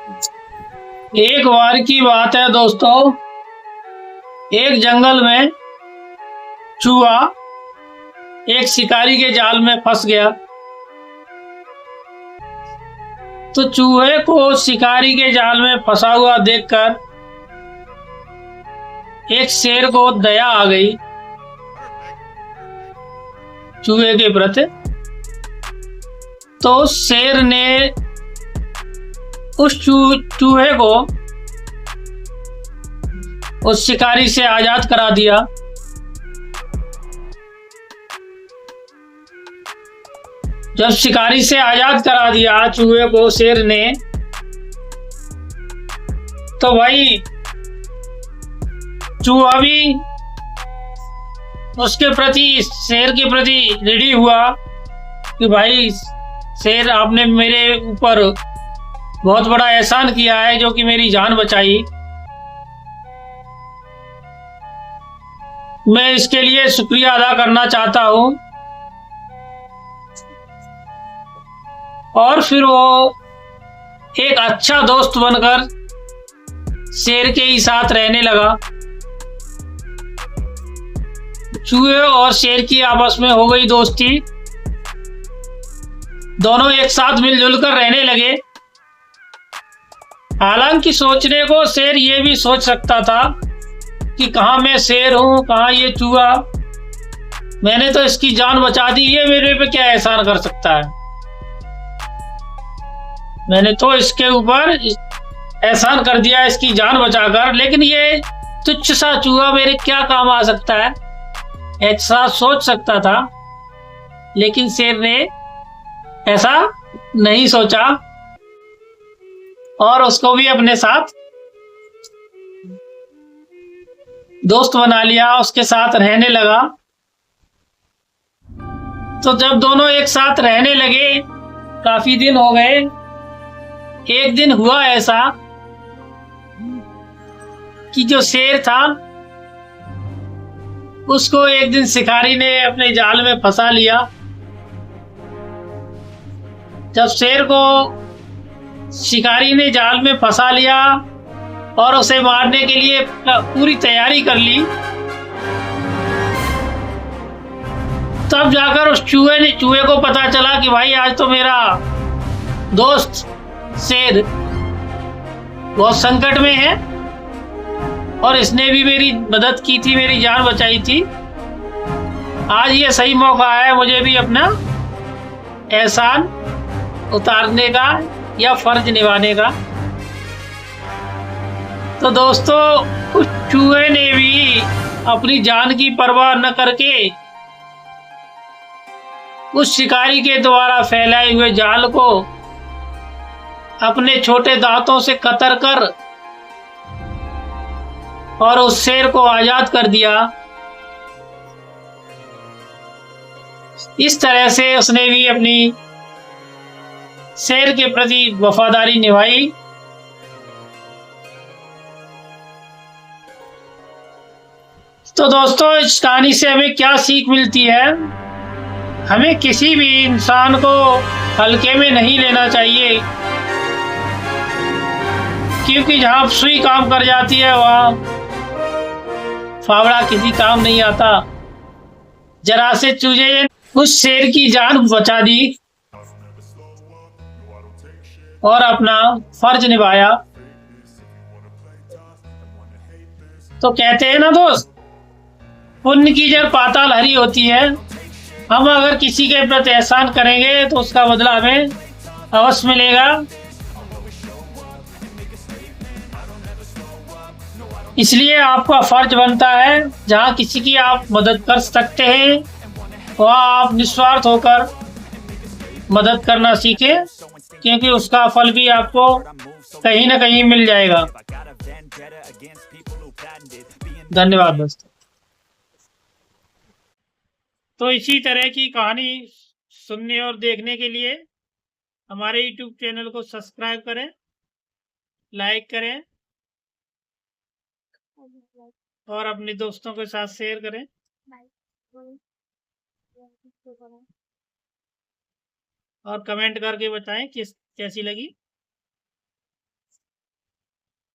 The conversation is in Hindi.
एक बार की बात है दोस्तों, एक जंगल में चूहा एक शिकारी के जाल में फंस गया। तो चूहे को शिकारी के जाल में फंसा हुआ देखकर एक शेर को दया आ गई चूहे के प्रति। तो शेर ने उस चूहे को उस शिकारी से आजाद करा दिया। जब शिकारी से आजाद करा दिया चूहे को शेर ने, तो भाई चूहा भी उसके प्रति, शेर के प्रति रेडी हुआ कि भाई शेर, आपने मेरे ऊपर बहुत बड़ा एहसान किया है, जो कि मेरी जान बचाई। मैं इसके लिए शुक्रिया अदा करना चाहता हूं। और फिर वो एक अच्छा दोस्त बनकर शेर के ही साथ रहने लगा। चूहे और शेर की आपस में हो गई दोस्ती। दोनों एक साथ मिलजुल कर रहने लगे। हालांकि सोचने को शेर ये भी सोच सकता था कि कहाँ मैं शेर हूं, कहाँ ये चूहा, मैंने तो इसकी जान बचा दी, ये मेरे पे क्या एहसान कर सकता है। मैंने तो इसके ऊपर एहसान कर दिया इसकी जान बचाकर, लेकिन ये तुच्छ सा चूहा मेरे क्या काम आ सकता है, ऐसा सोच सकता था। लेकिन शेर ने ऐसा नहीं सोचा और उसको भी अपने साथ दोस्त बना लिया, उसके साथ रहने लगा। तो जब दोनों एक साथ रहने लगे, काफी दिन हो गए। एक दिन हुआ ऐसा कि जो शेर था उसको एक दिन शिकारी ने अपने जाल में फंसा लिया। जब शेर को शिकारी ने जाल में फंसा लिया और उसे मारने के लिए पूरी तैयारी कर ली, तब जाकर उस चूहे को पता चला कि भाई आज तो मेरा दोस्त शेर बहुत संकट में है और इसने भी मेरी मदद की थी, मेरी जान बचाई थी। आज ये सही मौका है मुझे भी अपना एहसान उतारने का या फर्ज निभाने का। तो दोस्तों, उस चूहे ने भी अपनी जान की परवाह न करके उस शिकारी के द्वारा फैलाए हुए जाल को अपने छोटे दांतों से कतर कर और उस शेर को आजाद कर दिया। इस तरह से उसने भी अपनी शेर के प्रति वफादारी निभाई। तो दोस्तों, इस कहानी से हमें क्या सीख मिलती है? हमें किसी भी इंसान को हल्के में नहीं लेना चाहिए, क्योंकि जहां सुई काम कर जाती है वहां फावड़ा किसी काम नहीं आता। जरा से चूजे ने उस शेर की जान बचा दी और अपना फर्ज निभाया। तो कहते हैं ना दोस्त, पुण्य की जड़ पाताल हरी होती है। हम अगर किसी के प्रति एहसान करेंगे तो उसका बदला हमें अवश्य मिलेगा। इसलिए आपका फर्ज बनता है, जहां किसी की आप मदद कर सकते हैं वहां आप निस्वार्थ होकर मदद करना सीखें, क्योंकि उसका फल भी आपको कहीं ना कहीं मिल जाएगा। धन्यवाद दोस्तों। तो इसी तरह की कहानी सुनने और देखने के लिए हमारे YouTube चैनल को सब्सक्राइब करें, लाइक करें और अपने दोस्तों के साथ शेयर करें। और कमेंट करके बताएं कि कैसी लगी।